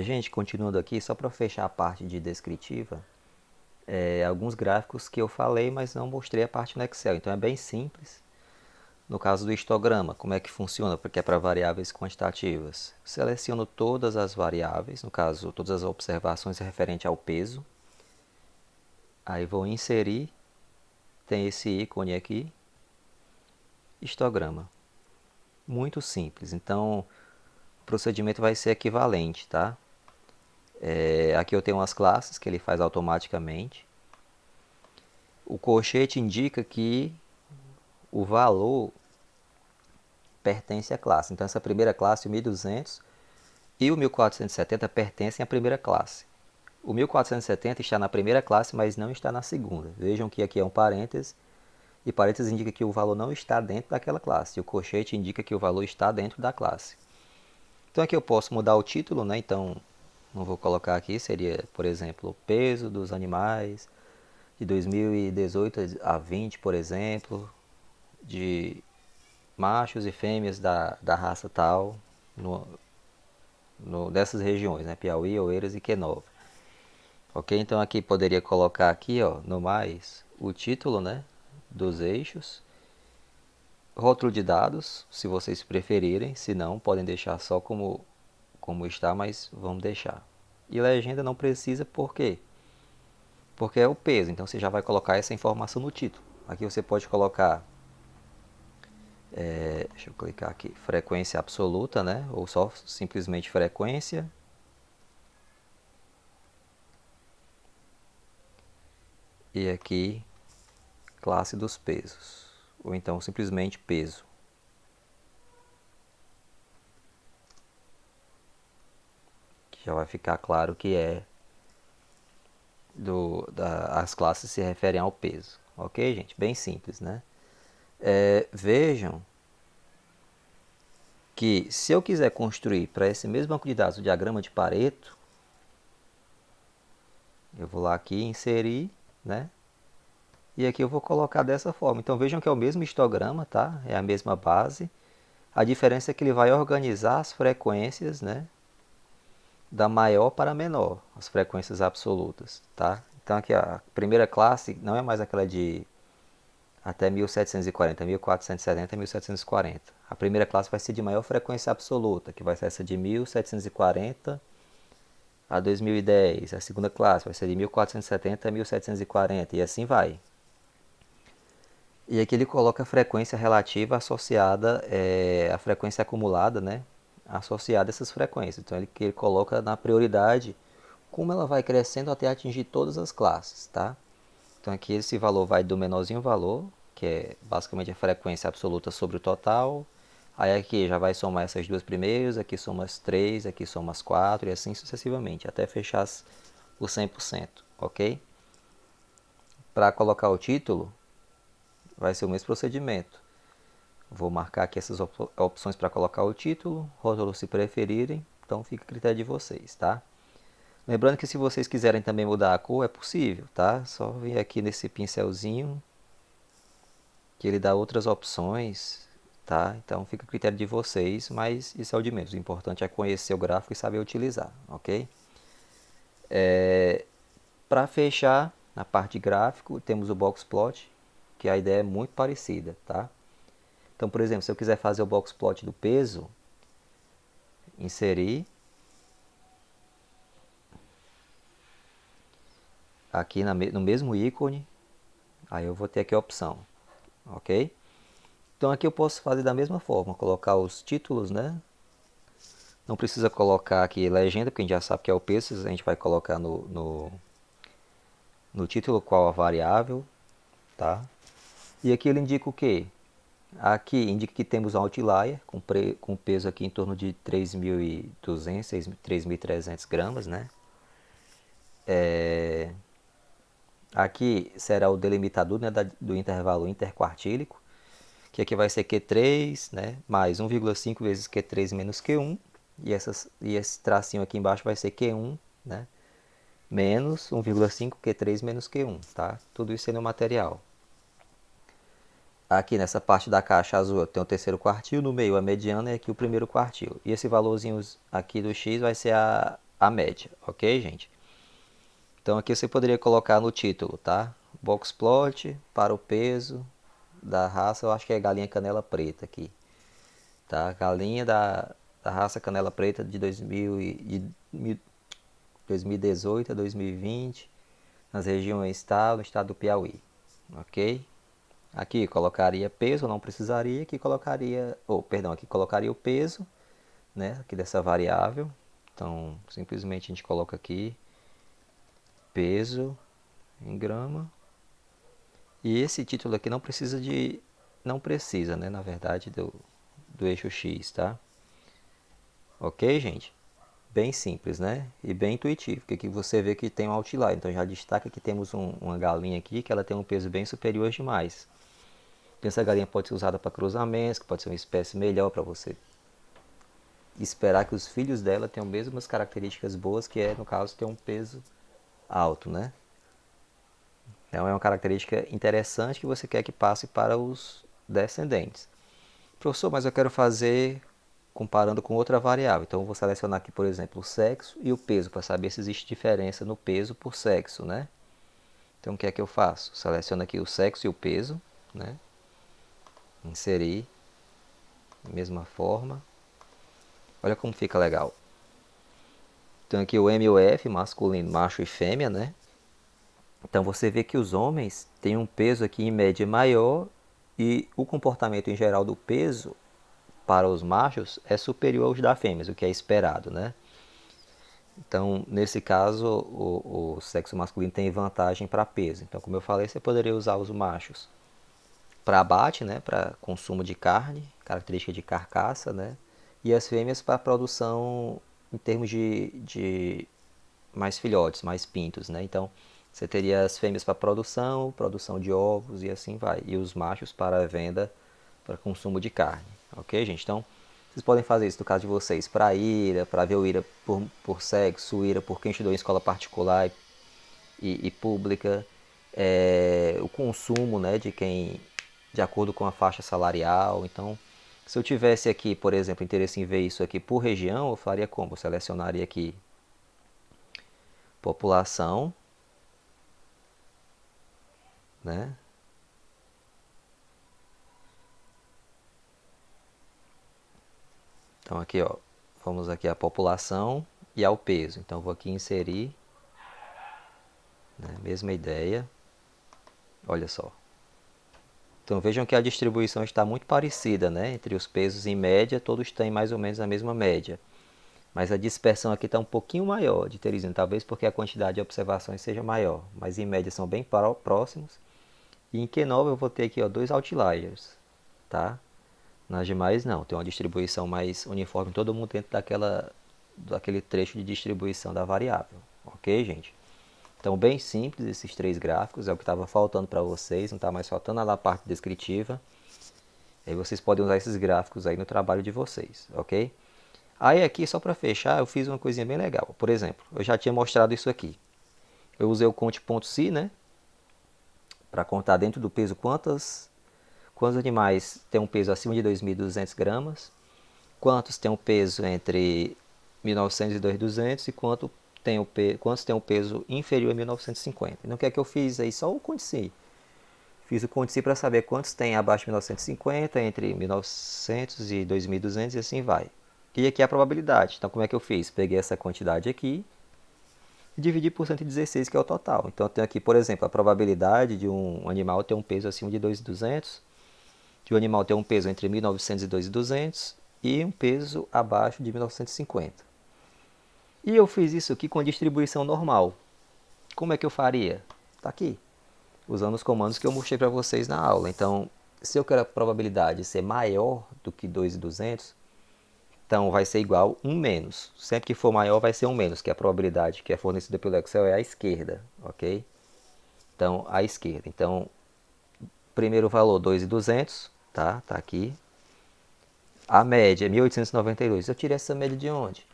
Gente, continuando aqui, só para fechar a parte de descritiva, alguns gráficos que eu falei, mas não mostrei a parte no Excel. Então é bem simples. No caso do histograma, como é que funciona? Porque é para variáveis quantitativas. Seleciono todas as variáveis, no caso, todas as observações referentes ao peso. Aí vou inserir, tem esse ícone aqui, histograma. Muito simples. Então, o procedimento vai ser equivalente, tá? Aqui eu tenho umas classes que ele faz automaticamente. O colchete indica que o valor pertence à classe. Então, essa primeira classe, o 1200 e o 1470 pertencem à primeira classe. O 1470 está na primeira classe, mas não está na segunda. Vejam que aqui é um parêntese, e parênteses indica que o valor não está dentro daquela classe. E o colchete indica que o valor está dentro da classe. Então aqui eu posso mudar o título, né? Então, não vou colocar aqui, seria, por exemplo, o peso dos animais de 2018 a 20, por exemplo, de machos e fêmeas da raça tal, no, dessas regiões, né? Piauí, Oeiras e Quenova. Ok? Então aqui poderia colocar aqui, ó, no mais, o título, né? Dos eixos. Rótulo de dados, se vocês preferirem. Se não, podem deixar só como está, mas vamos deixar. E legenda não precisa, por quê? Porque é o peso, então você já vai colocar essa informação no título. Aqui você pode colocar, deixa eu clicar aqui, frequência absoluta, né? Ou só simplesmente frequência. E aqui, classe dos pesos. Ou então simplesmente peso. Que já vai ficar claro que as classes se referem ao peso. Ok, gente? Bem simples, né? Vejam que se eu quiser construir para esse mesmo banco de dados o diagrama de Pareto, eu vou lá aqui inserir, né? E aqui eu vou colocar dessa forma. Então vejam que é o mesmo histograma, tá? É a mesma base. A diferença é que ele vai organizar as frequências, né? Da maior para a menor, as frequências absolutas, tá? Então aqui a primeira classe não é mais aquela de até 1740, 1470 e 1740. A primeira classe vai ser de maior frequência absoluta, que vai ser essa de 1740 a 2010. A segunda classe vai ser de 1470 a 1740 e assim vai. E aqui ele coloca a frequência relativa associada, a frequência acumulada, né? Associada a essas frequências. Então ele coloca na prioridade como ela vai crescendo até atingir todas as classes, tá? Então aqui esse valor vai do menorzinho valor, que é basicamente a frequência absoluta sobre o total. Aí aqui já vai somar essas duas primeiras, aqui soma as três, aqui soma as quatro e assim sucessivamente, até fechar o 100%, ok? Para colocar o título, vai ser o mesmo procedimento. Vou marcar aqui essas opções para colocar o título, rótulo se preferirem, então fica a critério de vocês, tá? Lembrando que se vocês quiserem também mudar a cor, é possível, tá? Só vir aqui nesse pincelzinho, que ele dá outras opções, tá? Então fica a critério de vocês, mas isso é o de menos. O importante é conhecer o gráfico e saber utilizar, ok? Para fechar, na parte de gráfico, temos o box plot, que a ideia é muito parecida, tá? Então, por exemplo, se eu quiser fazer o box plot do peso, inserir aqui no mesmo ícone, aí eu vou ter aqui a opção, ok? Então aqui eu posso fazer da mesma forma, colocar os títulos, né? Não precisa colocar aqui legenda, porque a gente já sabe que é o peso, a gente vai colocar no título qual a variável, tá? E aqui ele indica o quê? Aqui indica que temos um outlier com peso aqui em torno de 3.200, 3.300 gramas, né? Aqui será o delimitador, né, do intervalo interquartílico, que aqui vai ser Q3, né, mais 1,5 vezes Q3 menos Q1, e esse tracinho aqui embaixo vai ser Q1, né, menos 1,5 Q3 menos Q1, tá? Tudo isso aí no material. aqui nessa parte da caixa azul eu tenho o terceiro quartil, no meio a mediana e aqui o primeiro quartil. E esse valorzinho aqui do x vai ser a média, ok, gente? Então aqui você poderia colocar no título, tá? Box plot para o peso da raça, eu acho que é galinha canela preta aqui, tá? Galinha da raça canela preta de 2018 a 2020, nas regiões tal, no estado do Piauí, ok? Aqui colocaria peso, não precisaria, aqui colocaria, aqui colocaria o peso, né, aqui dessa variável. Então, simplesmente a gente coloca aqui peso em grama. E esse título aqui não precisa, né, na verdade, do eixo X, tá? Ok, gente? Bem simples, né? E bem intuitivo, porque aqui você vê que tem um outlier. Então já destaca que temos uma galinha aqui que ela tem um peso bem superior demais. Essa galinha pode ser usada para cruzamentos, que pode ser uma espécie melhor para você esperar que os filhos dela tenham as mesmas características boas, que é, no caso, ter um peso alto, né? Então é uma característica interessante que você quer que passe para os descendentes. Professor, mas eu quero fazer comparando com outra variável. Então eu vou selecionar aqui, por exemplo, o sexo e o peso, para saber se existe diferença no peso por sexo, né? Então o que é que eu faço? Seleciono aqui o sexo e o peso, né? Inserir, mesma forma. Olha como fica legal. Então aqui o M e o F, masculino, macho e fêmea, né? Então você vê que os homens têm um peso aqui em média maior e o comportamento em geral do peso para os machos é superior aos da fêmeas, o que é esperado, né? Então, nesse caso, o sexo masculino tem vantagem para peso. Então, como eu falei, você poderia usar os machos para abate, né, para consumo de carne, característica de carcaça, né? E as fêmeas para produção em termos de mais filhotes, mais pintos, né? Então, você teria as fêmeas para produção, produção de ovos e assim vai. E os machos para venda, para consumo de carne. Ok, gente? Então, vocês podem fazer isso no caso de vocês, para IRA, para ver o IRA por sexo, IRA por quem estudou em escola particular e pública, o consumo, né, de quem, de acordo com a faixa salarial. Então, se eu tivesse aqui, por exemplo, interesse em ver isso aqui por região, eu faria como? Eu selecionaria aqui população, né? Então aqui, ó, vamos aqui a população e ao peso. Então vou aqui inserir, né, mesma ideia. Olha só. Então vejam que a distribuição está muito parecida, né? Entre os pesos em média, todos têm mais ou menos a mesma média. Mas a dispersão aqui está um pouquinho maior de Teresina, talvez porque a quantidade de observações seja maior. Mas em média são bem próximos. E em Q9 eu vou ter aqui, ó, dois outliers, tá? Nas demais não, tem uma distribuição mais uniforme, todo mundo dentro daquele trecho de distribuição da variável. Ok, gente? Então, bem simples esses três gráficos, é o que estava faltando para vocês, não está mais faltando na parte descritiva. Aí vocês podem usar esses gráficos aí no trabalho de vocês, ok? Aí aqui, só para fechar, eu fiz uma coisinha bem legal. Por exemplo, eu já tinha mostrado isso aqui. Eu usei o conte.si, né? Para contar dentro do peso quantos animais têm um peso acima de 2.200 gramas, quantos têm um peso entre 1.900 e 2.200 e quantos têm um peso inferior a 1.950. Então o que é que eu fiz aí? Só o conte-si. Fiz o conte-si para saber quantos tem abaixo de 1.950, entre 1.900 e 2.200 e assim vai. E aqui é a probabilidade. Então como é que eu fiz? Peguei essa quantidade aqui e dividi por 116, que é o total. Então eu tenho aqui, por exemplo, a probabilidade de um animal ter um peso acima de 2.200, de um animal ter um peso entre 1.900 e 2.200 e um peso abaixo de 1.950. E eu fiz isso aqui com a distribuição normal. Como é que eu faria? Está aqui, usando os comandos que eu mostrei para vocês na aula. Então, se eu quero a probabilidade ser maior do que 2.200, então vai ser igual 1 menos. Sempre que for maior vai ser 1 menos, que é a probabilidade que é fornecida pelo Excel é a esquerda, ok? Então, a esquerda. Então, primeiro valor 2.200, tá? Tá aqui. A média é 1.892. Eu tirei essa média de onde?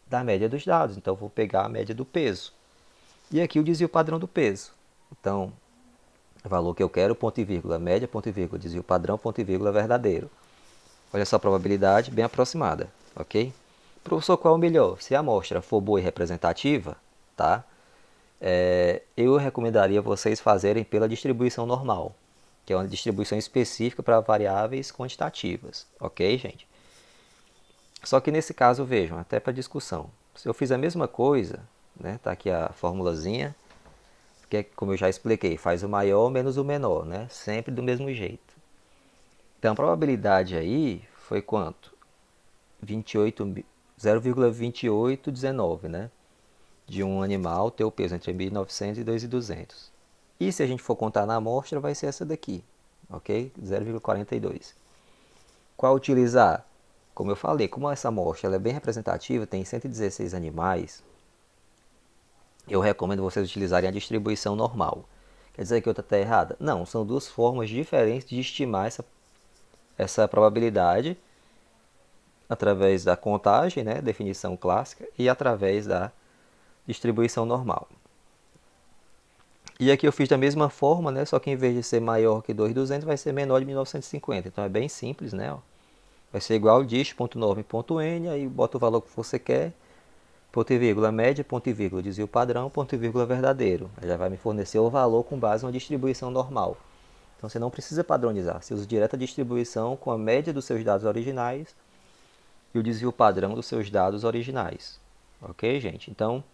Da média dos dados. Então, eu vou pegar a média do peso. E aqui o desvio padrão do peso. Então, Valor que eu quero, ponto e vírgula, média, ponto e vírgula, desvio padrão, ponto e vírgula, verdadeiro. Olha só a probabilidade bem aproximada, ok? Professor, qual é o melhor? Se a amostra for boa e representativa, tá? Eu recomendaria vocês fazerem pela distribuição normal, que é uma distribuição específica para variáveis quantitativas, ok, gente? Só que nesse caso, vejam, até para discussão, se eu fiz a mesma coisa, né, tá aqui a formulazinha, que é como eu já expliquei, faz o maior menos o menor, né, sempre do mesmo jeito. Então a probabilidade aí foi quanto? 28, 0,2819, né? De um animal ter o peso entre 1.900 e 2.200. E se a gente for contar na amostra, vai ser essa daqui, ok? 0,42. Qual utilizar? Como eu falei, como essa amostra ela é bem representativa, tem 116 animais, eu recomendo vocês utilizarem a distribuição normal. Quer dizer que outra está errada? Não, são duas formas diferentes de estimar essa probabilidade, através da contagem, né, definição clássica, e através da distribuição normal. E aqui eu fiz da mesma forma, né, só que em vez de ser maior que 2.200, vai ser menor de 1950. Então é bem simples, né? Ó. Vai ser igual dist.norm.n, aí bota o valor que você quer, ponto e vírgula média, ponto e vírgula desvio padrão, ponto e vírgula verdadeiro. Aí já vai me fornecer o valor com base em uma distribuição normal. Então você não precisa padronizar, você usa direta distribuição com a média dos seus dados originais e o desvio padrão dos seus dados originais. Ok, gente? Então,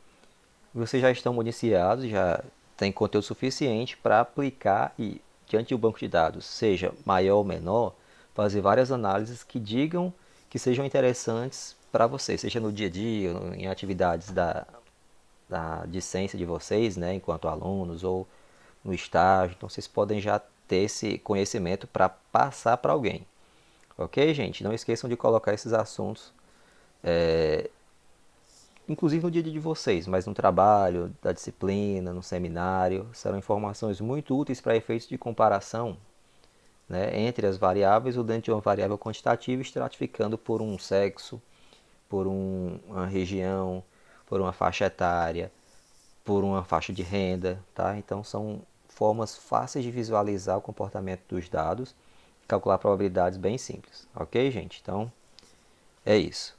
vocês já estão municiados, já tem conteúdo suficiente para aplicar e, diante do banco de dados, seja maior ou menor, fazer várias análises que digam que sejam interessantes para vocês, seja no dia a dia, em atividades da discência de vocês, né, enquanto alunos, ou no estágio. Então, vocês podem já ter esse conhecimento para passar para alguém. Ok, gente? Não esqueçam de colocar esses assuntos, inclusive no dia de vocês, mas no trabalho, da disciplina, no seminário. Serão informações muito úteis para efeitos de comparação, né, entre as variáveis ou dentro de uma variável quantitativa, estratificando por um sexo, por uma região, por uma faixa etária, por uma faixa de renda. Tá? Então são formas fáceis de visualizar o comportamento dos dados, calcular probabilidades bem simples. Ok, gente? Então é isso.